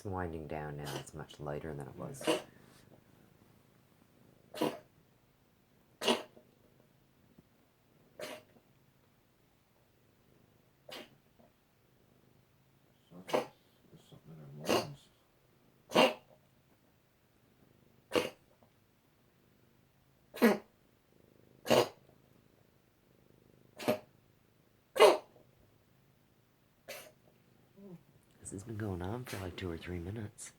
It's winding down now. It's much lighter than it was. There's something in our lungs. This has been going on for like 2 or 3 minutes.